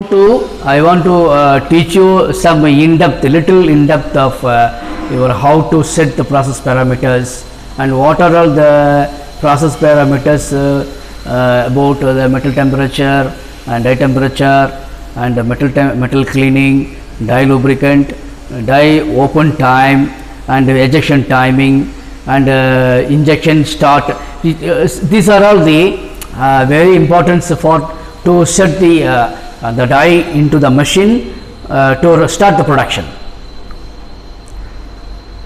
I want to teach you some little in-depth of your how to set the process parameters and what are all the process parameters about the metal temperature and die temperature and metal cleaning, die lubricant, die open time and ejection timing and injection start. These are all the very important for to set the die into the machine to start the production.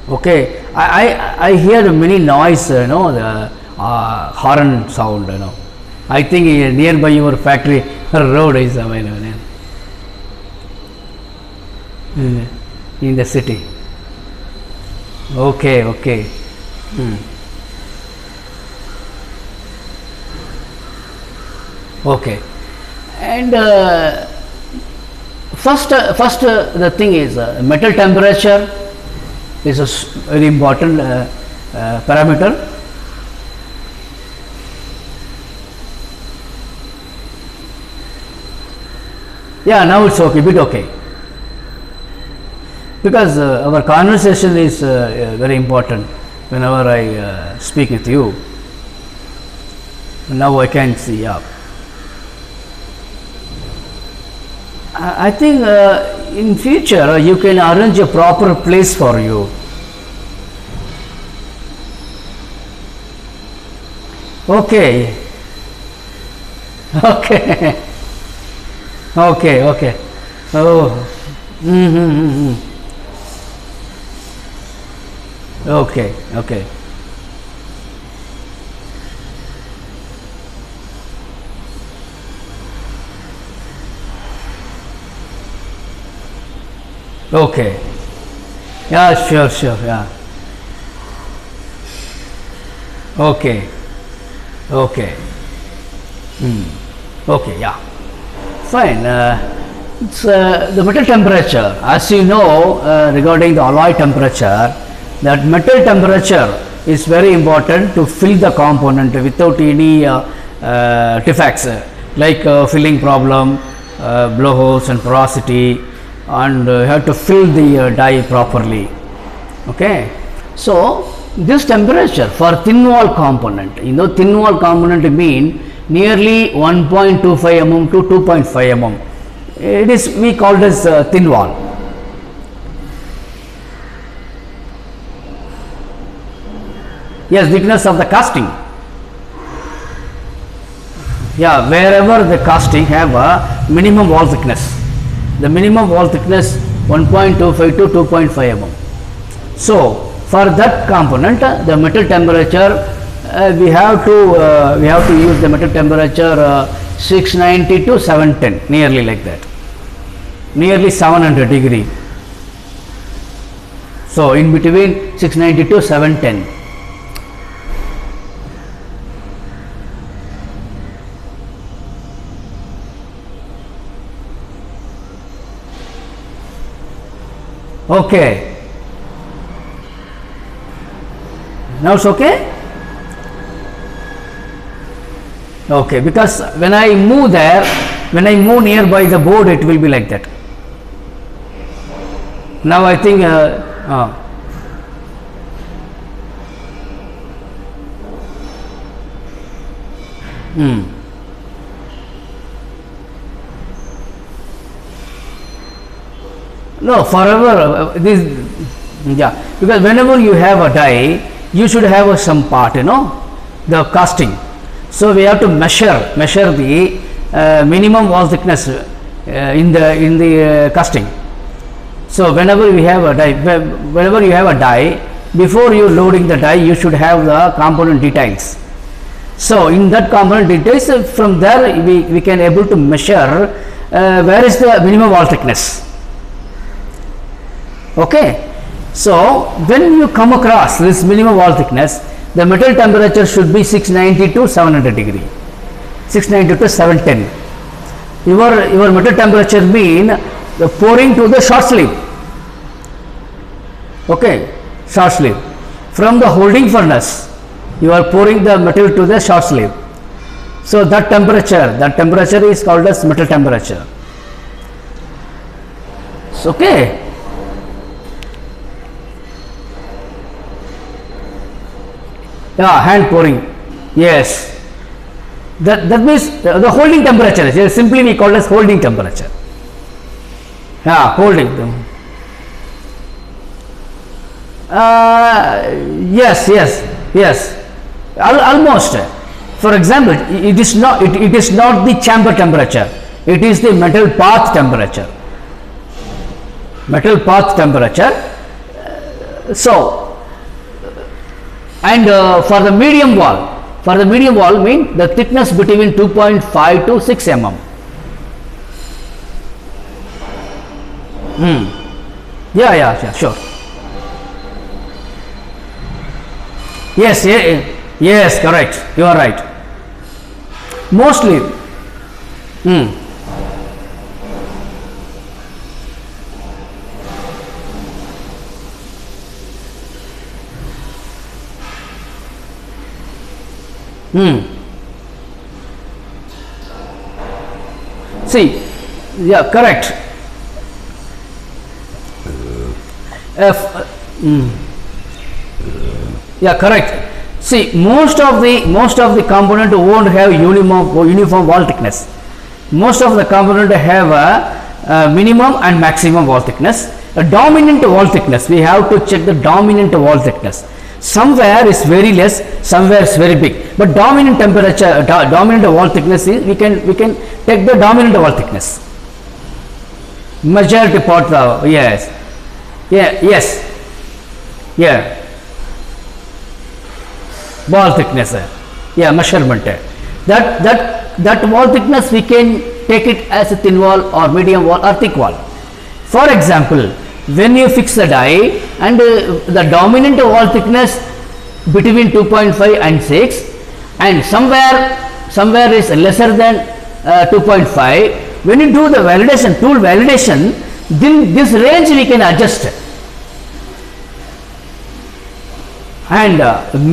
Okay, I hear many noise, the horn sound, I think nearby your factory road is available in the city. Okay, okay. Okay, and first the thing is metal temperature is a very important parameter. Yeah, now it's okay, bit okay, because our conversation is very important whenever I speak with you. Now I can see. Yeah, I think in future you can arrange a proper place for you. Okay. Okay. Okay, okay. Oh. Okay, okay. Okay. Yeah, sure, sure. Yeah. Okay. Okay. Okay, yeah. Fine. It's the metal temperature. As you know, regarding the alloy temperature, that metal temperature is very important to fill the component without any defects like filling problem, blowholes and porosity, and you have to fill the die properly. Okay, so this temperature for thin wall component, thin wall component mean nearly 1.25 mm to 2.5 mm. It is we called as thin wall. Yes, thickness of the casting. Yeah, wherever the casting have a minimum wall thickness. The minimum wall thickness 1.25 to 2.5 mm. So for that component, the metal temperature we have to use the metal temperature 690 to 710, nearly like that, nearly 700 degree. So in between 690 to 710. Okay, now it's okay. Okay, because when I move there, when I move nearby the board, it will be like that. Now I think no, forever this, yeah, because whenever you have a die, you should have some part, the casting. So we have to measure the minimum wall thickness in the casting. So whenever we have a die, whenever you have a die, before you loading the die, you should have the component details. So in that component details, from there we can able to measure where is the minimum wall thickness. Okay. So when you come across this minimum wall thickness, the metal temperature should be 690 to 700 degree, 690 to 710. Your metal temperature mean the pouring to the short sleeve. Okay, short sleeve. From the holding furnace, you are pouring the metal to the short sleeve. So that temperature is called as metal temperature. Okay. Yeah, hand pouring. Yes. That means the holding temperature is simply we call as holding temperature. Yeah, holding them. Yes. Almost. For example, it is not the chamber temperature. It is the metal path temperature. Metal path temperature. So, and for the medium wall mean the thickness between 2.5 to 6 mm. Yeah, sure. Yes, correct. You are right. Mostly. See, yeah, correct. Yeah, correct. See, most of the component won't have uniform wall thickness. Most of the component have a minimum and maximum wall thickness. A dominant wall thickness, we have to check the dominant wall thickness. Somewhere is very less, somewhere is very big. But dominant temperature, dominant wall thickness is we can take the dominant wall thickness. Majority part, yes, wall thickness, measurement. That wall thickness we can take it as a thin wall or medium wall or thick wall. For example, when you fix the die and the dominant wall thickness between 2.5 and 6 and somewhere is lesser than 2.5, when you do the validation, tool validation, then this range we can adjust. And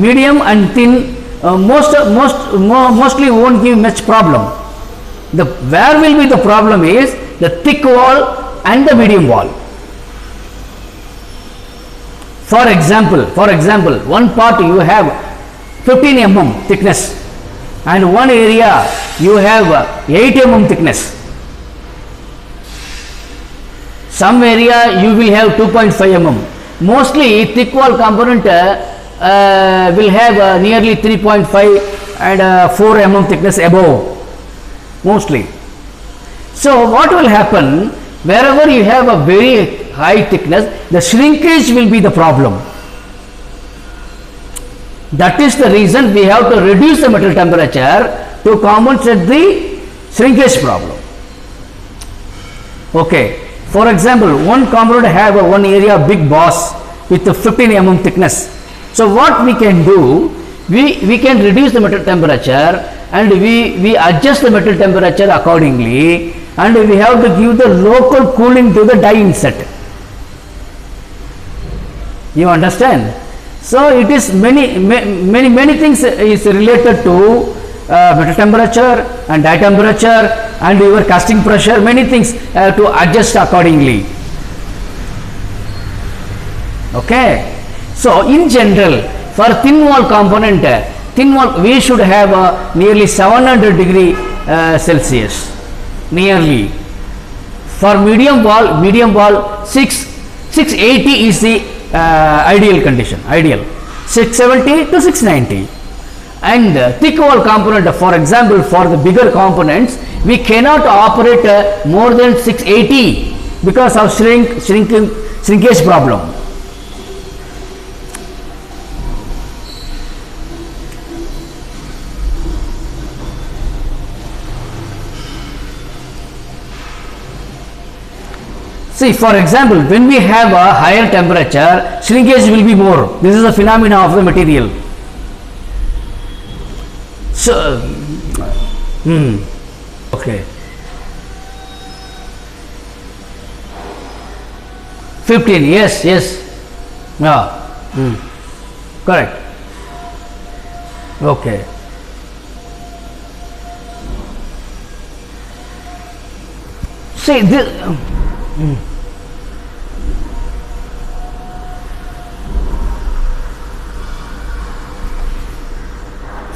medium and thin mostly won't give much problem. Where will be the problem is the thick wall and the medium wall. For example, one part you have 15 mm thickness and one area you have 8 mm thickness. Some area you will have 2.5 mm. Mostly thick wall component will have nearly 3.5 and 4 mm thickness above, mostly. So what will happen, wherever you have a very high thickness, the shrinkage will be the problem. That is the reason we have to reduce the metal temperature to compensate the shrinkage problem. Okay. For example, one component have one area big boss with 15 mm thickness. So what we can do, we can reduce the metal temperature and we adjust the metal temperature accordingly, and we have to give the local cooling to the die inset. You understand? So it is many things is related to metal temperature and die temperature and your casting pressure, many things to adjust accordingly. Okay. So in general, for thin wall component, we should have nearly 700 degree Celsius, nearly. For medium wall 680 is the ideal condition, 670 to 690. And thick wall component, for example, for the bigger components, we cannot operate more than 680 because of shrinkage problem. See, for example, when we have a higher temperature, shrinkage will be more. This is a phenomena of the material. So, okay. 15, yes. Yeah. Correct. Okay. See, this.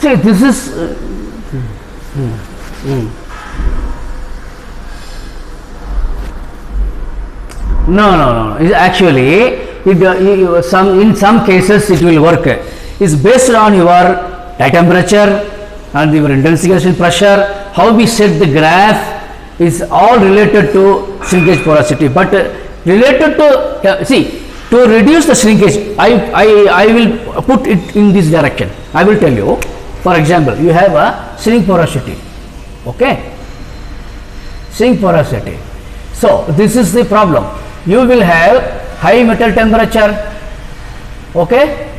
See, this is no. Actually, in some cases it will work. It's based on your die temperature and your intensification pressure. How we set the graph is all related to shrinkage porosity, but related to to reduce the shrinkage, I will put it in this direction. I will tell you. For example, you have a shrink porosity. Okay, shrink porosity. So this is the problem. You will have high metal temperature, okay,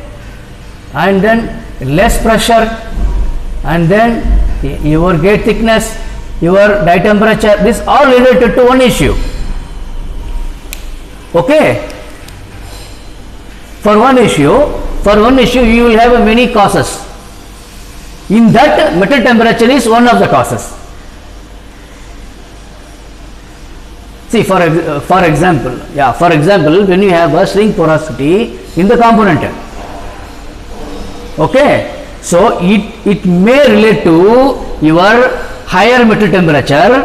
and then less pressure, and then your gate thickness, your die temperature. This all related to one issue. Okay. For one issue you will have many causes. In that, metal temperature is one of the causes. See, for example, when you have a shrink porosity in the component, okay, so it may relate to your higher metal temperature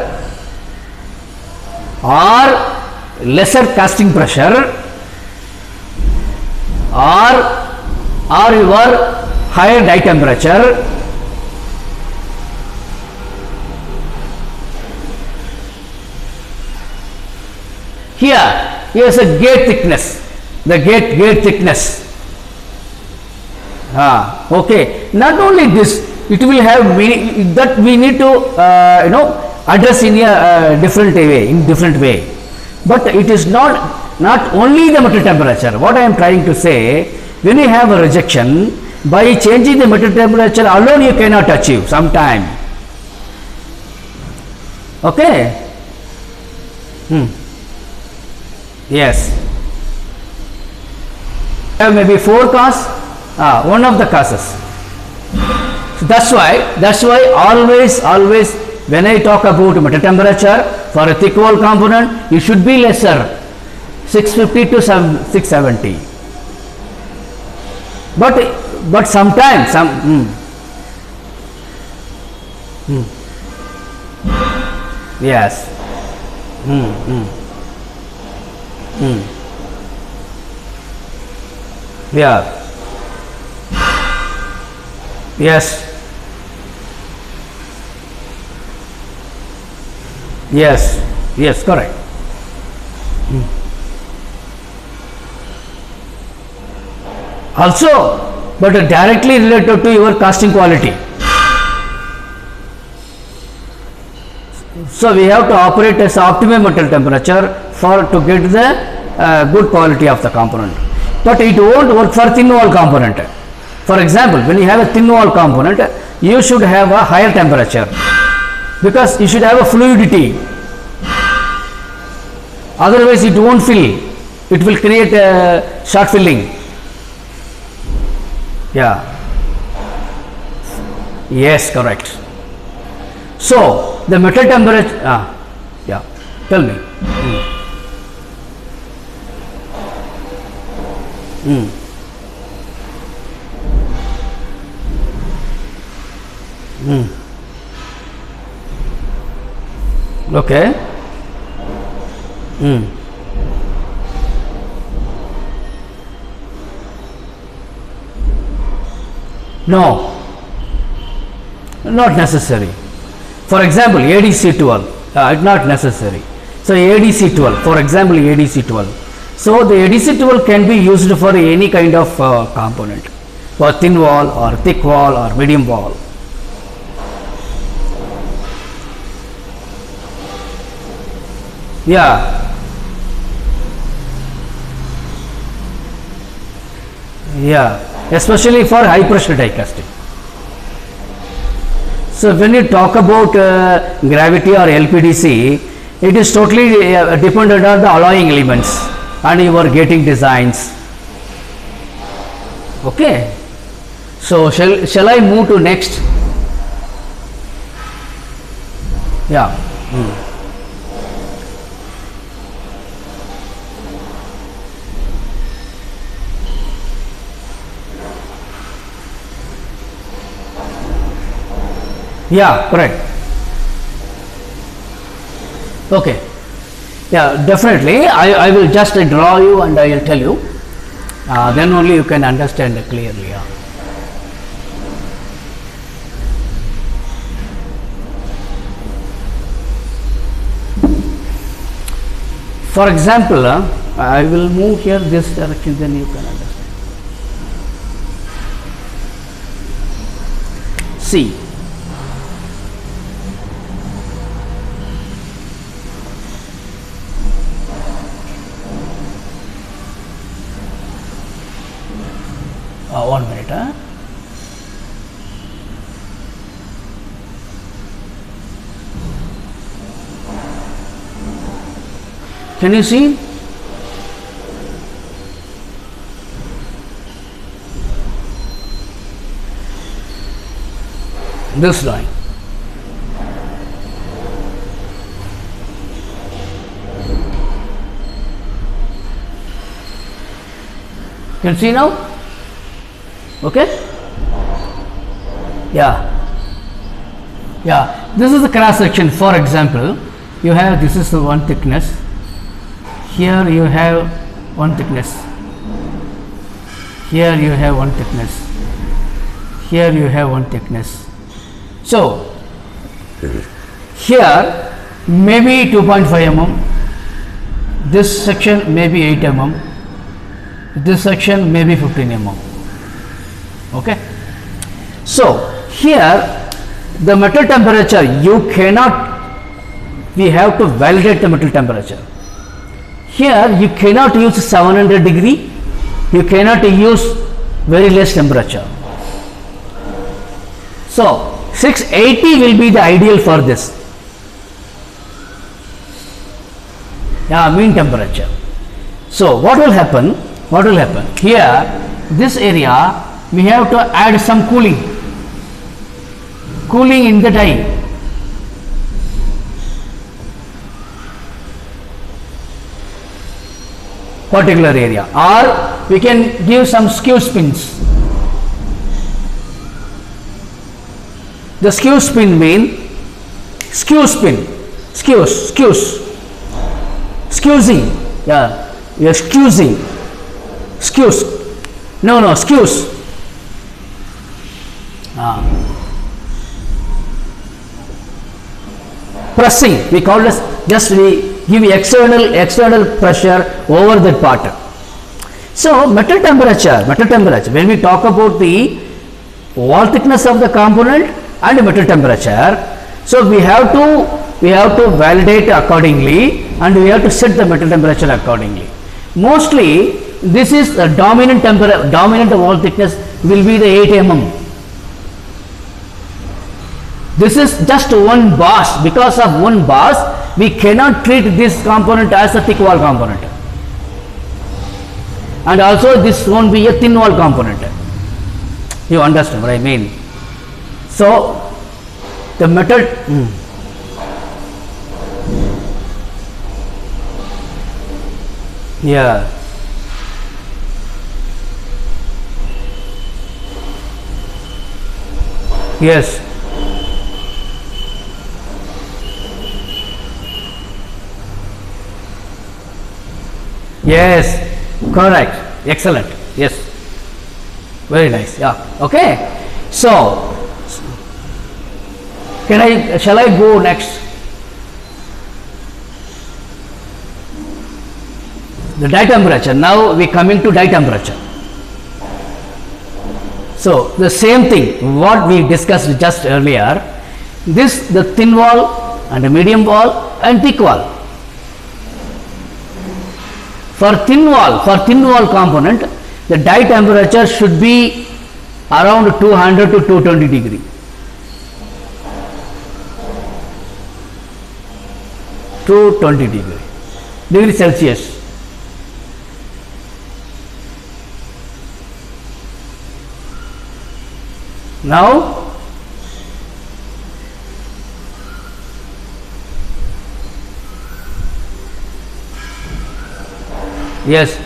or lesser casting pressure or your higher die temperature. Here's a gate thickness, the gate thickness. Okay. Not only this, it will have many that we need to address in a different way. But it is not only the metal temperature. What I am trying to say, when you have a rejection, by changing the metal temperature alone you cannot achieve sometime. Okay. Yes. Maybe 4 causes. One of the causes. So that's why always when I talk about metal temperature for a thick wall component, it should be lesser, 650 to 670. But sometimes yes. Yeah. Yes. Yes, correct. Also, but directly related to your casting quality. So we have to operate as optimum metal temperature to get the good quality of the component. But it won't work for thin wall component. For example, when you have a thin wall component, you should have a higher temperature because you should have a fluidity. Otherwise, it won't fill. It will create a short filling. Yeah. Yes, correct. So the metal temperature. Yeah. Tell me. Okay. No, not necessary. For example, ADC12, not necessary. So ADC12, for example, ADC12. So the ADC12 can be used for any kind of component, for thin wall or thick wall or medium wall. Yeah. Especially for high pressure die casting. So when you talk about gravity or LPDC, it is totally dependent on the alloying elements and your gating designs. Okay. So shall I move to next? Yeah. Yeah, correct. Okay. Yeah, definitely. I will just draw you and I will tell you. Then only you can understand clearly. Yeah. For example, I will move here this direction, then you can understand. See. One minute. Can you see? This line. Can you see now? Okay. Yeah. This is the cross section. For example, you have, this is the one thickness. Here you have one thickness. Here you have one thickness. Here you have one thickness. So here maybe 2.5 mm. This section maybe 8 mm. This section maybe 15 mm. Okay. So here the metal temperature, you cannot, we have to validate the metal temperature. Here you cannot use 700 degree, you cannot use very less temperature. So 680 will be the ideal for this. Yeah, mean temperature. So what will happen? What will happen? Here this area we have to add some cooling in the die. Particular area, or we can give some skew spins. The skew spin mean skewsing. Yeah, you are skewsing. Skews. Pressing, we call this, just we give external pressure over that part. So metal temperature, when we talk about the wall thickness of the component and metal temperature, so we have to validate accordingly and we have to set the metal temperature accordingly. Mostly this is the dominant wall thickness will be the 8 mm. This is just one boss. Because of one boss, we cannot treat this component as a thick wall component. And also this won't be a thin wall component. You understand what I mean? So the metal yeah. Yes. Yes, correct, excellent, yes, very nice, yeah, okay. So shall I go next? The die temperature. Now we coming to die temperature. So the same thing what we discussed just earlier, this the thin wall and the medium wall and thick wall. For thin wall component, the die temperature should be around 200 to 220 degree. Degree Celsius. Now yes,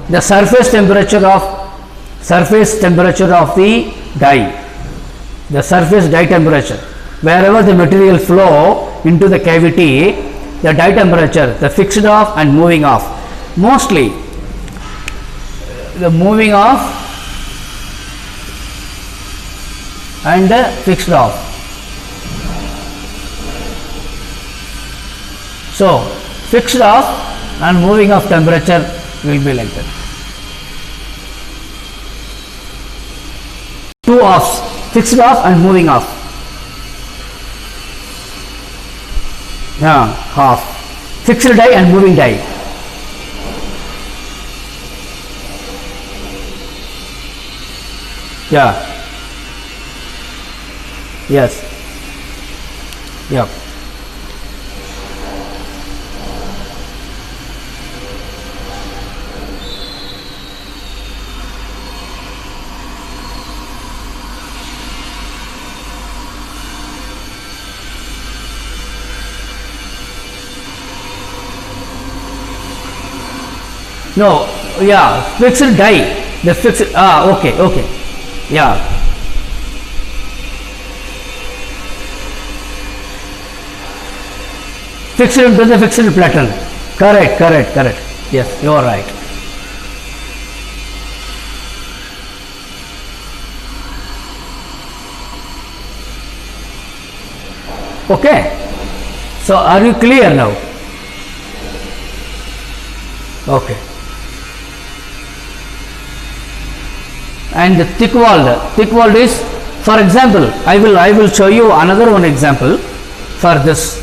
the surface temperature of the die the surface die temperature. Wherever the material flow into the cavity, the die temperature, the fixed off and moving off. Mostly the moving off and fixed off. So fixed off and moving off temperature will be like that. Two offs, fixed off and moving off. Half. Fixed die and moving die. Yeah. Yes. Yep. No, yeah, fixed die. The fixed, okay, yeah. Fixed into the fixed pattern. Correct. Yes, you are right. Okay. So, are you clear now? Okay. And the thick walled is, for example, I will show you another one example for this.